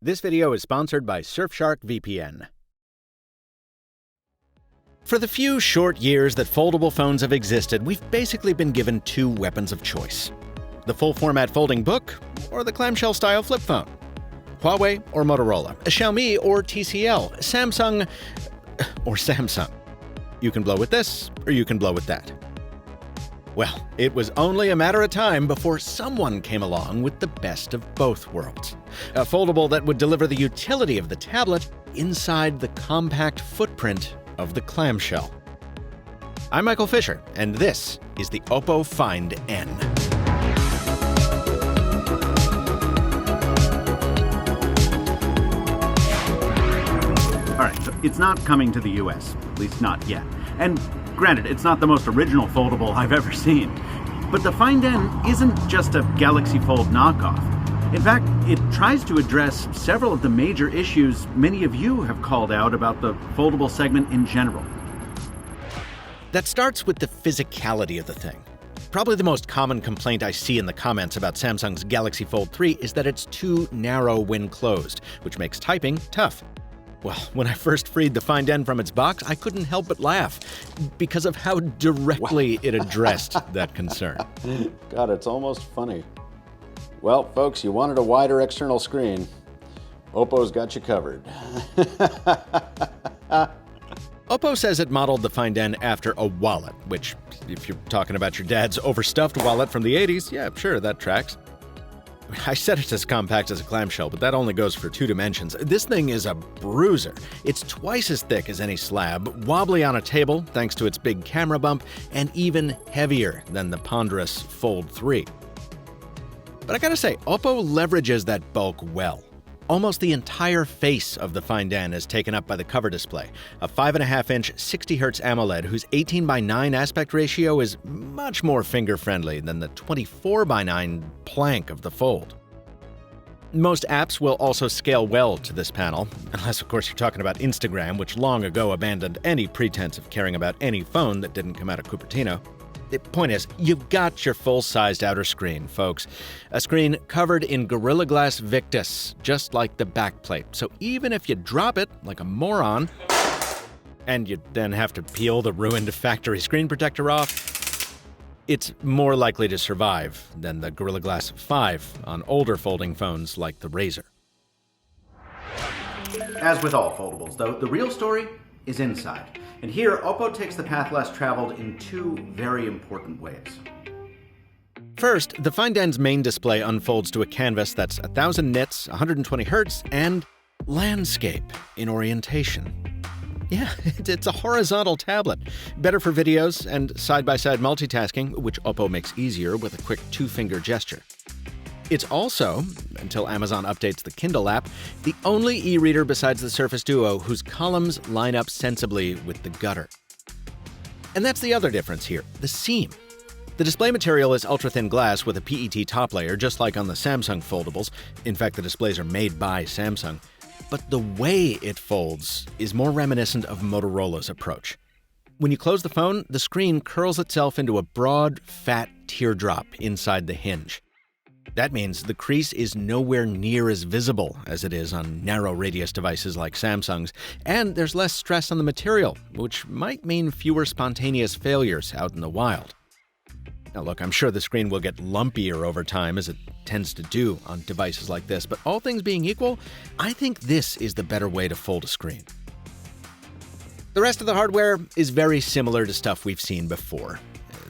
This video is sponsored by Surfshark VPN. For the few short years that foldable phones have existed, we've basically been given two weapons of choice: the full-format folding book or the clamshell-style flip phone. Huawei or Motorola, Xiaomi or TCL, Samsung or Samsung. You can blow with this or you can blow with that. Well, it was only a matter of time before someone came along with the best of both worlds. A foldable that would deliver the utility of the tablet inside the compact footprint of the clamshell. I'm Michael Fisher, and this is the Oppo Find N. All right, so it's not coming to the US, at least not yet. And granted, it's not the most original foldable I've ever seen. But the Find N isn't just a Galaxy Fold knockoff. In fact, it tries to address several of the major issues many of you have called out about the foldable segment in general. That starts with the physicality of the thing. Probably the most common complaint I see in the comments about Samsung's Galaxy Fold 3 is that it's too narrow when closed, which makes typing tough. Well, when I first freed the Find N from its box, I couldn't help but laugh because of how directly it addressed that concern. God, it's almost funny. Well, folks, you wanted a wider external screen. Oppo's got you covered. Oppo says it modeled the Find N after a wallet, which, if you're talking about your dad's overstuffed wallet from the 80s, yeah, sure, that tracks. I said it's as compact as a clamshell, but that only goes for 2 dimensions. This thing is a bruiser. It's twice as thick as any slab, wobbly on a table thanks to its big camera bump, and even heavier than the ponderous Fold 3. But I gotta say, Oppo leverages that bulk well. Almost the entire face of the Find N is taken up by the cover display, a 5.5-inch 60Hz AMOLED whose 18:9 aspect ratio is much more finger-friendly than the 24:9 plank of the Fold. Most apps will also scale well to this panel, unless of course you're talking about Instagram, which long ago abandoned any pretense of caring about any phone that didn't come out of Cupertino. The point is, you've got your full-sized outer screen, folks. A screen covered in Gorilla Glass Victus, just like the backplate. So even if you drop it like a moron, and you then have to peel the ruined factory screen protector off, it's more likely to survive than the Gorilla Glass 5 on older folding phones like the Razr. As with all foldables, though, the real story is inside. And here, Oppo takes the path less traveled in 2 very important ways. First, the Find N's main display unfolds to a canvas that's 1,000 nits, 120 Hz, and landscape in orientation. Yeah, it's a horizontal tablet. Better for videos and side-by-side multitasking, which Oppo makes easier with a quick 2-finger gesture. It's also, until Amazon updates the Kindle app, the only e-reader besides the Surface Duo whose columns line up sensibly with the gutter. And that's the other difference here, the seam. The display material is ultra-thin glass with a PET top layer, just like on the Samsung foldables. In fact, the displays are made by Samsung. But the way it folds is more reminiscent of Motorola's approach. When you close the phone, the screen curls itself into a broad, fat teardrop inside the hinge. That means the crease is nowhere near as visible as it is on narrow radius devices like Samsung's, and there's less stress on the material, which might mean fewer spontaneous failures out in the wild. Now look, I'm sure the screen will get lumpier over time, as it tends to do on devices like this, but all things being equal, I think this is the better way to fold a screen. The rest of the hardware is very similar to stuff we've seen before.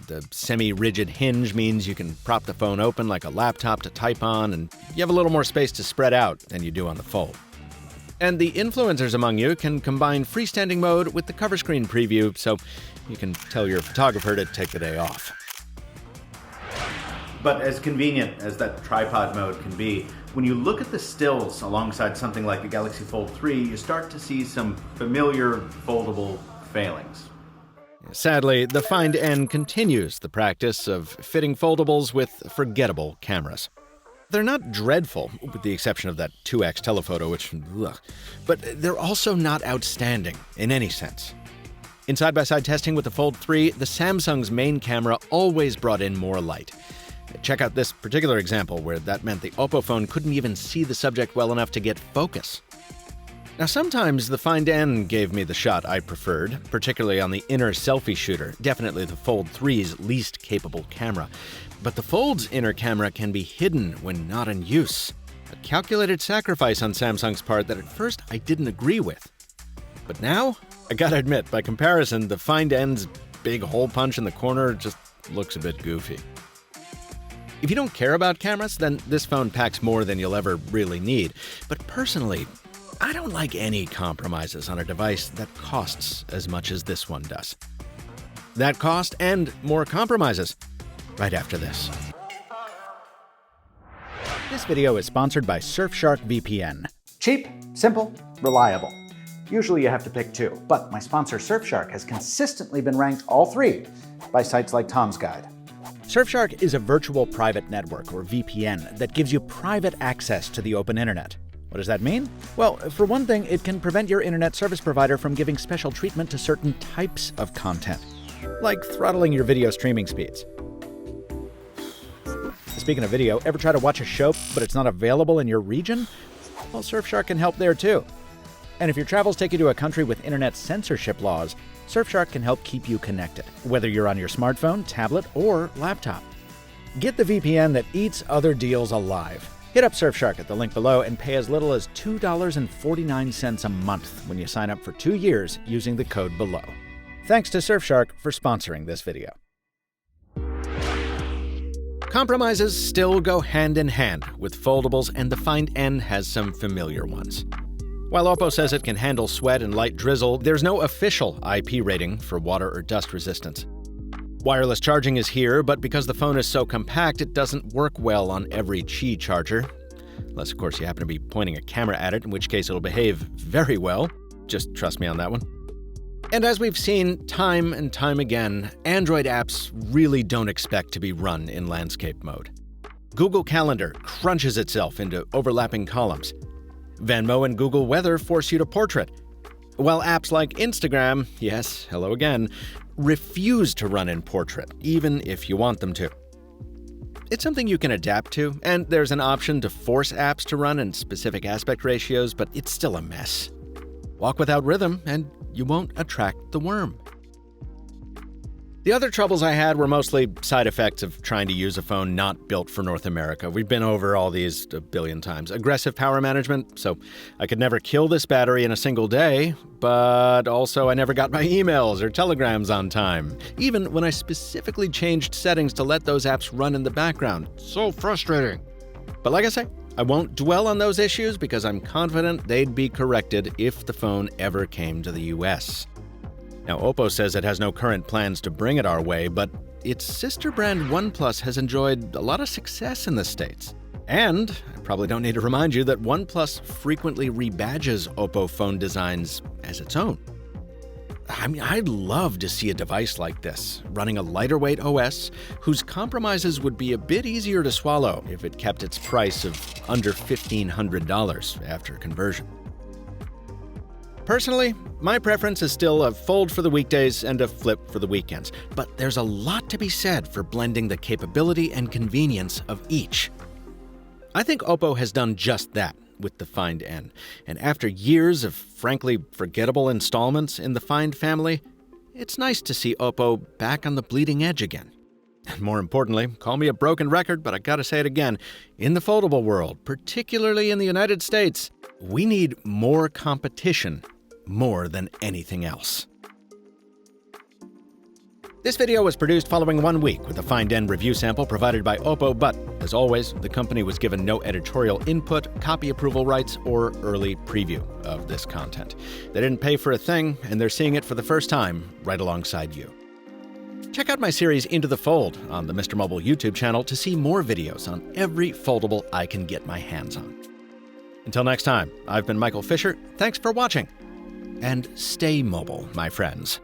The semi-rigid hinge means you can prop the phone open like a laptop to type on, and you have a little more space to spread out than you do on the Fold. And the influencers among you can combine freestanding mode with the cover screen preview, so you can tell your photographer to take the day off. But as convenient as that tripod mode can be, when you look at the stills alongside something like the Galaxy Fold 3, you start to see some familiar foldable failings. Sadly, the Find N continues the practice of fitting foldables with forgettable cameras. They're not dreadful, with the exception of that 2x telephoto, which, ugh, but they're also not outstanding in any sense. In side-by-side testing with the Fold 3, the Samsung's main camera always brought in more light. Check out this particular example where that meant the Oppo phone couldn't even see the subject well enough to get focus. Now, sometimes the Find N gave me the shot I preferred, particularly on the inner selfie shooter, definitely the Fold 3's least capable camera. But the Fold's inner camera can be hidden when not in use. A calculated sacrifice on Samsung's part that at first I didn't agree with. But now, I gotta admit, by comparison, the Find N's big hole punch in the corner just looks a bit goofy. If you don't care about cameras, then this phone packs more than you'll ever really need. But personally, I don't like any compromises on a device that costs as much as this one does. That cost and more compromises, right after this. This video is sponsored by Surfshark VPN. Cheap, simple, reliable. Usually you have to pick two, but my sponsor Surfshark has consistently been ranked all three by sites like Tom's Guide. Surfshark is a virtual private network, or VPN, that gives you private access to the open internet. What does that mean? Well, for one thing, it can prevent your internet service provider from giving special treatment to certain types of content, like throttling your video streaming speeds. Speaking of video, ever try to watch a show but it's not available in your region? Well, Surfshark can help there too. And if your travels take you to a country with internet censorship laws, Surfshark can help keep you connected, whether you're on your smartphone, tablet, or laptop. Get the VPN that eats other deals alive. Hit up Surfshark at the link below and pay as little as $2.49 a month when you sign up for 2 years using the code below. Thanks to Surfshark for sponsoring this video. Compromises still go hand in hand with foldables, and the Find N has some familiar ones. While Oppo says it can handle sweat and light drizzle, there's no official IP rating for water or dust resistance. Wireless charging is here, but because the phone is so compact, it doesn't work well on every Qi charger. Unless, of course, you happen to be pointing a camera at it, in which case it'll behave very well. Just trust me on that one. And as we've seen time and time again, Android apps really don't expect to be run in landscape mode. Google Calendar crunches itself into overlapping columns. Venmo and Google Weather force you to portrait, while apps like Instagram, yes, hello again, refuse to run in portrait, even if you want them to. It's something you can adapt to, and there's an option to force apps to run in specific aspect ratios, but it's still a mess. Walk without rhythm, and you won't attract the worm. The other troubles I had were mostly side effects of trying to use a phone not built for North America. We've been over all these a billion times. Aggressive power management, so I could never kill this battery in a single day, but also I never got my emails or telegrams on time, even when I specifically changed settings to let those apps run in the background. So frustrating. But like I say, I won't dwell on those issues because I'm confident they'd be corrected if the phone ever came to the US. Now, Oppo says it has no current plans to bring it our way, but its sister brand OnePlus has enjoyed a lot of success in the States. And I probably don't need to remind you that OnePlus frequently rebadges Oppo phone designs as its own. I mean, I'd love to see a device like this, running a lighter weight OS, whose compromises would be a bit easier to swallow if it kept its price of under $1,500 after conversion. Personally, my preference is still a fold for the weekdays and a flip for the weekends, but there's a lot to be said for blending the capability and convenience of each. I think Oppo has done just that with the Find N, and after years of frankly forgettable installments in the Find family, it's nice to see Oppo back on the bleeding edge again. And more importantly, call me a broken record, but I gotta say it again, in the foldable world, particularly in the United States, we need more competition more than anything else. This video was produced following 1 week with a Find N review sample provided by Oppo, but as always, the company was given no editorial input, copy approval rights, or early preview of this content. They didn't pay for a thing, and they're seeing it for the first time right alongside you. Check out my series Into the Fold on the MrMobile YouTube channel to see more videos on every foldable I can get my hands on. Until next time, I've been Michael Fisher. Thanks for watching. And stay mobile, my friends.